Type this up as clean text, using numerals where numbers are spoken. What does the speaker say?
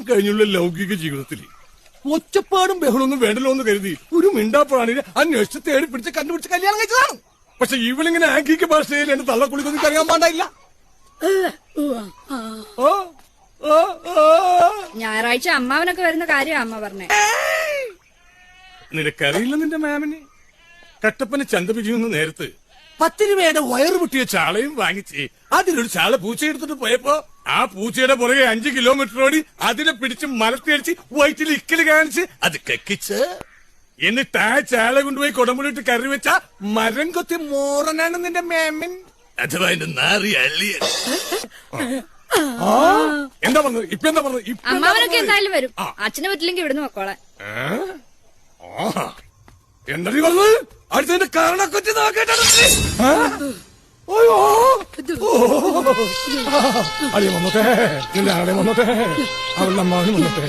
കഴിഞ്ഞുള്ള ലൗകിക ജീവിതത്തിൽ ഒച്ചപ്പാടും ബഹളൊന്നും വേണ്ടല്ലോ എന്ന് കരുതി ഒരു മിണ്ടാപ്പാണിനെ അന്വേഷിച്ച് തേടി പിടിച്ച് കണ്ടുപിടിച്ച് കല്യാണം കഴിച്ചതാണ്. പക്ഷെ ഇവളിങ്ങനെ ആംഗിക ഭാഷയിൽ എന്റെ തള്ളക്കുളിക്കൊന്നും അറിയാൻ പാടില്ല. ഞായറാഴ്ച അമ്മാവനൊക്കെ വരുന്ന കാര്യം അമ്മ പറഞ്ഞേ. നിനക്കറിയില്ല നിന്റെ മാമിനെ? കട്ടപ്പന ചന്തപിരിയുന്ന നേരത്ത് 10 രൂപയുടെ വയറ് പൊട്ടിയ ചാളയും വാങ്ങിച്ച് അതിലൊരു ചാള പൂച്ച എടുത്തിട്ട് പോയപ്പോ ആ പൂച്ചയുടെ പുറകെ 5 കിലോമീറ്റർ ഓടി അതിനെ പിടിച്ച് മലത്തിയടിച്ച് വയറ്റിൽ ഇക്കല് കാണിച്ച് അത് കക്കിച്ച് എന്നിട്ട് ആ ചാള കൊണ്ടുപോയി കുടമ്പുളിട്ട് കറി വെച്ച മരം കൊത്തി മോറനാണ് നിന്റെ മേമൻ. അഥവാ എന്റെ നാറി അള്ളിയ. എന്താ പറഞ്ഞത്? ഇപ്പൊ എന്താ പറഞ്ഞത്? അമ്മാവനൊക്കെ എന്തായാലും വരും. അച്ഛനെ പറ്റില്ലെങ്കിൽ ഇവിടുന്ന് വെക്കോളെ. എന്താ നീ പറഞ്ഞത്? അടുത്തതിന്റെ കാരണക്കൊച്ചി നോക്കേണ്ടത്. അളിയ വന്നോട്ടെ, നിന്റെ ആളെ വന്നോട്ടെ, അവളുടെ അമ്മാവനും വന്നോട്ടെ.